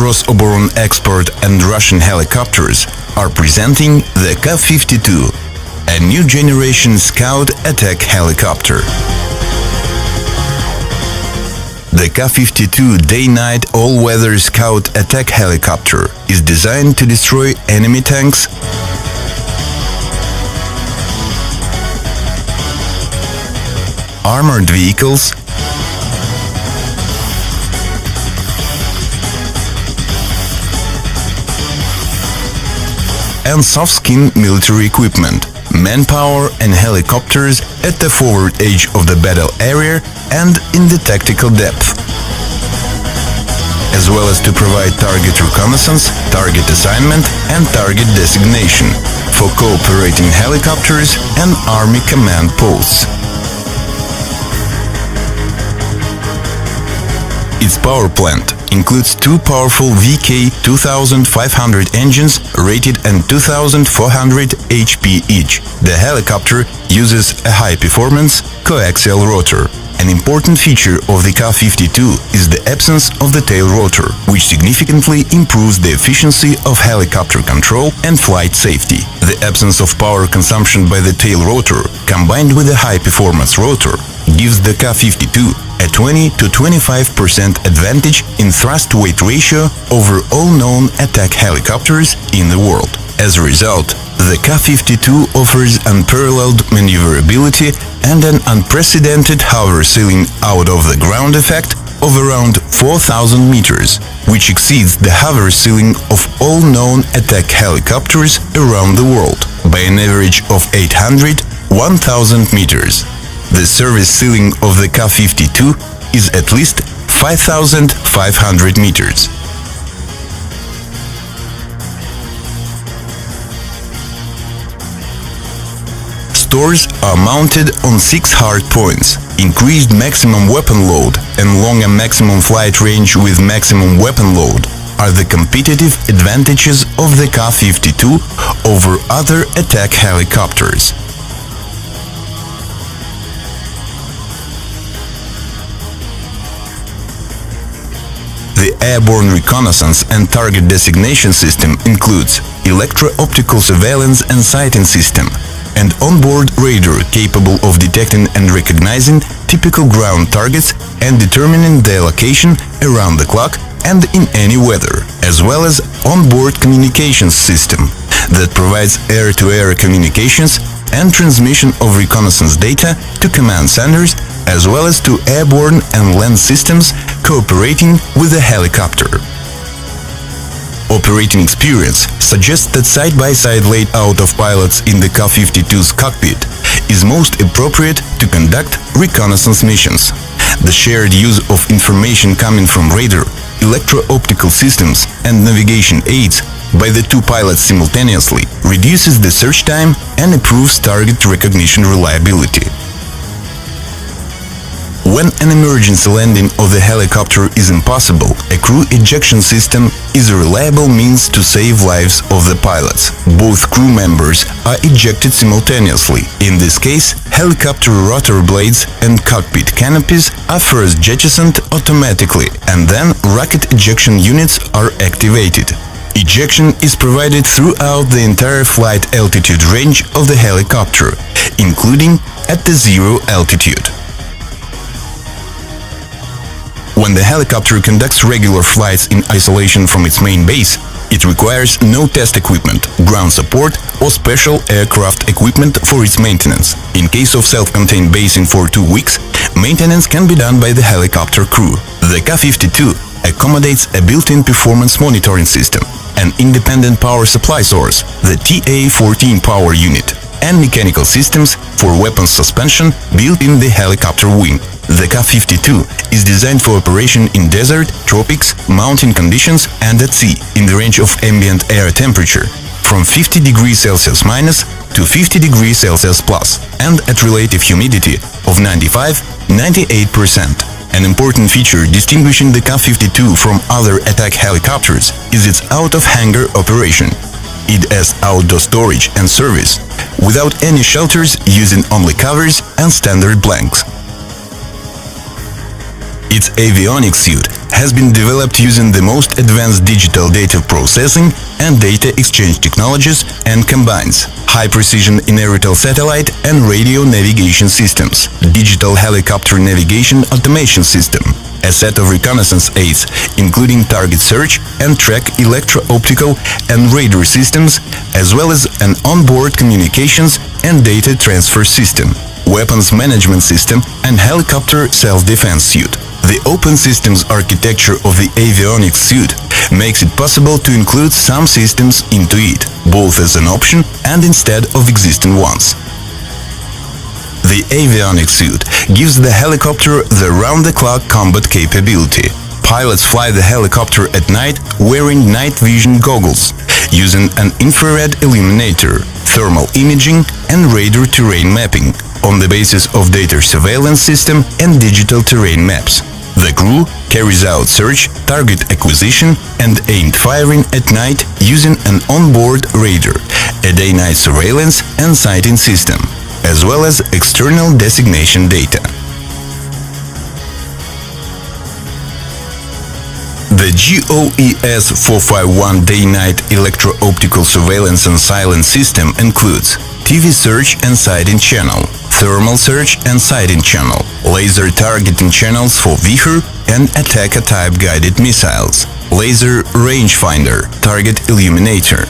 Rosoboron expert and Russian helicopters are presenting the Ka-52, a new generation Scout Attack Helicopter. The Ka-52 day-night all-weather Scout Attack Helicopter is designed to destroy enemy tanks, armored vehicles, and soft-skin military equipment, manpower and helicopters at the forward edge of the battle area and in the tactical depth, as well as to provide target reconnaissance, target assignment and target designation for cooperating helicopters and army command posts. Its power plant includes two powerful VK 2500 engines rated at 2400 HP each. The helicopter uses a high-performance coaxial rotor. An important feature of the Ka-52 is the absence of the tail rotor, which significantly improves the efficiency of helicopter control and flight safety. The absence of power consumption by the tail rotor, combined with a high-performance rotor, gives the Ka-52 a 20 to 25% advantage in thrust-weight ratio over all known attack helicopters in the world. As a result, the Ka-52 offers unparalleled maneuverability and an unprecedented hover ceiling out of the ground effect of around 4,000 meters, which exceeds the hover ceiling of all known attack helicopters around the world by an average of 800–1,000 meters. The service ceiling of the Ka-52 is at least 5,500 meters. Stores are mounted on 6 hard points. Increased maximum weapon load and longer maximum flight range with maximum weapon load are the competitive advantages of the Ka-52 over other attack helicopters. The airborne reconnaissance and target designation system includes electro-optical surveillance and sighting system, and onboard radar capable of detecting and recognizing typical ground targets and determining their location around the clock and in any weather, as well as onboard communications system that provides air-to-air communications and transmission of reconnaissance data to command centers, as well as to airborne and land systems cooperating with the helicopter. Operating experience suggests that side-by-side layout of pilots in the Ka-52's cockpit is most appropriate to conduct reconnaissance missions. The shared use of information coming from radar, electro-optical systems and navigation aids by the two pilots simultaneously reduces the search time and improves target recognition reliability. When an emergency landing of the helicopter is impossible, a crew ejection system is a reliable means to save lives of the pilots. Both crew members are ejected simultaneously. In this case, helicopter rotor blades and cockpit canopies are first jettisoned automatically, and then rocket ejection units are activated. Ejection is provided throughout the entire flight altitude range of the helicopter, including at the zero altitude. When the helicopter conducts regular flights in isolation from its main base, it requires no test equipment, ground support or special aircraft equipment for its maintenance. In case of self-contained basing for 2 weeks, maintenance can be done by the helicopter crew. The Ka-52 accommodates a built-in performance monitoring system, an independent power supply source, the TA-14 power unit, and mechanical systems for weapons suspension built in the helicopter wing. The Ka-52 is designed for operation in desert, tropics, mountain conditions and at sea, in the range of ambient air temperature from 50 degrees Celsius minus to 50 degrees Celsius plus, and at relative humidity of 95–98%. An important feature distinguishing the Ka-52 from other attack helicopters is its out-of-hangar operation. It has outdoor storage and service, without any shelters, using only covers and standard blanks. Its avionics suite has been developed using the most advanced digital data processing and data exchange technologies and combines high-precision inertial satellite and radio navigation systems, digital helicopter navigation automation system, a set of reconnaissance aids, including target search and track electro-optical and radar systems, as well as an onboard communications and data transfer system, weapons management system, and helicopter self-defense suit. The open systems architecture of the avionics suite makes it possible to include some systems into it, both as an option and instead of existing ones. The avionics suite gives the helicopter the round-the-clock combat capability. Pilots fly the helicopter at night wearing night vision goggles, using an infrared illuminator, thermal imaging, and radar terrain mapping on the basis of data surveillance system and digital terrain maps. The crew carries out search, target acquisition, and aimed firing at night using an onboard radar, a day-night surveillance and sighting system, as well as external designation data. The GOES 451 day-night electro-optical surveillance and silence system includes TV search and sighting channel, thermal search and sighting channel, laser targeting channels for Vichur and Attack type guided missiles, laser rangefinder, target illuminator.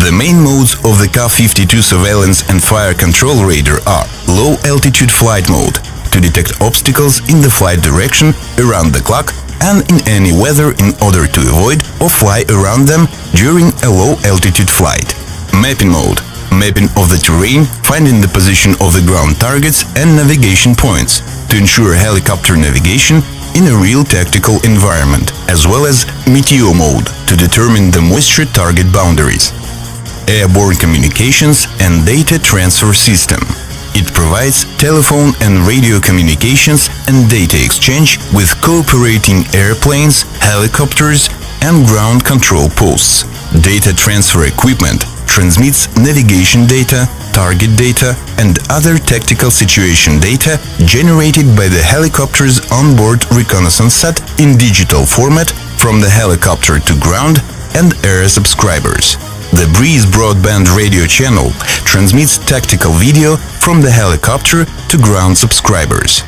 The main modes of the Ka-52 surveillance and fire control radar are low-altitude flight mode, to detect obstacles in the flight direction around the clock and in any weather in order to avoid or fly around them during a low-altitude flight. Mapping mode, mapping of the terrain, finding the position of the ground targets and navigation points, to ensure helicopter navigation in a real tactical environment, as well as meteor mode, to determine the moisture target boundaries. Airborne communications and data transfer system. It provides telephone and radio communications and data exchange with cooperating airplanes, helicopters, and ground control posts. Data transfer equipment transmits navigation data, target data, and other tactical situation data generated by the helicopter's onboard reconnaissance set in digital format from the helicopter to ground and air subscribers. The Breeze broadband radio channel transmits tactical video from the helicopter to ground subscribers.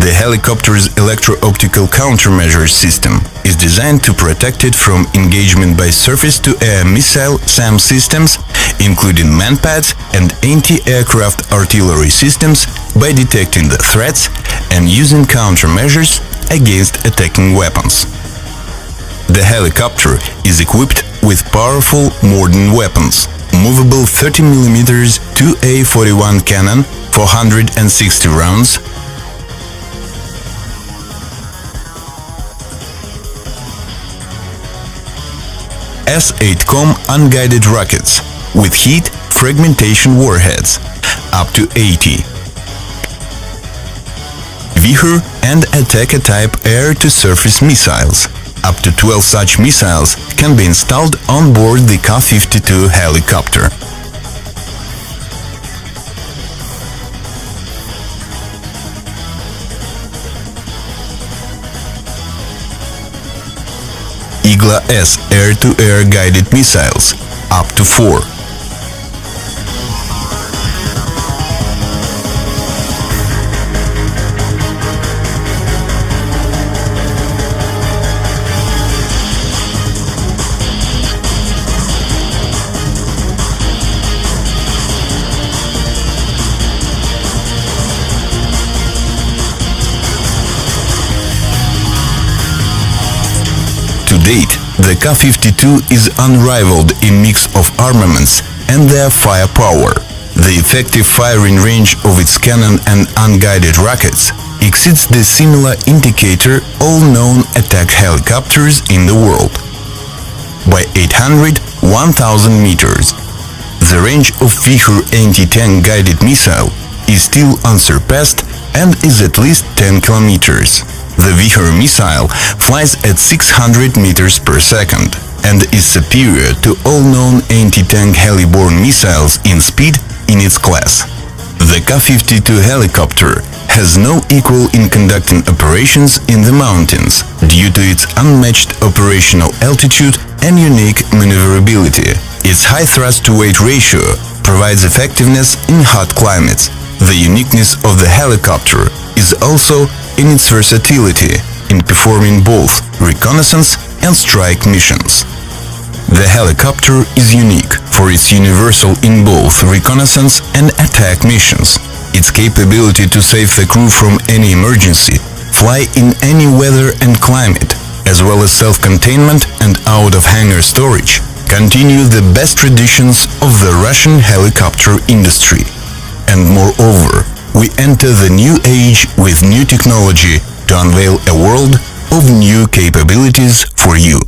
The helicopter's electro-optical countermeasure system is designed to protect it from engagement by surface-to-air missile SAM systems, including manpads and anti-aircraft artillery systems, by detecting the threats and using countermeasures against attacking weapons. The helicopter is equipped with powerful modern weapons, movable 30mm 2A41 cannon, 460 rounds, S-8Com unguided rockets with heat fragmentation warheads, up to 80. Vichur and Attack type air-to-surface missiles. Up to 12 such missiles can be installed on board the Ka-52 helicopter. Igla-S air-to-air guided missiles, up to 4. To date, the Ka-52 is unrivaled in mix of armaments and their firepower. The effective firing range of its cannon and unguided rockets exceeds the similar indicator all known attack helicopters in the world by 800-1000 meters. The range of Vichur anti-tank guided missile is still unsurpassed and is at least 10 kilometers. The Vichur missile flies at 600 meters per second and is superior to all known anti-tank heli-borne missiles in speed in its class. The Ka-52 helicopter has no equal in conducting operations in the mountains due to its unmatched operational altitude and unique maneuverability. Its high thrust-to-weight ratio provides effectiveness in hot climates. The uniqueness of the helicopter is also in its versatility in performing both reconnaissance and strike missions. The helicopter is unique for its universal in both reconnaissance and attack missions. Its capability to save the crew from any emergency, fly in any weather and climate, as well as self-containment and out-of-hangar storage, continue the best traditions of the Russian helicopter industry. And moreover, we enter the new age with new technology to unveil a world of new capabilities for you.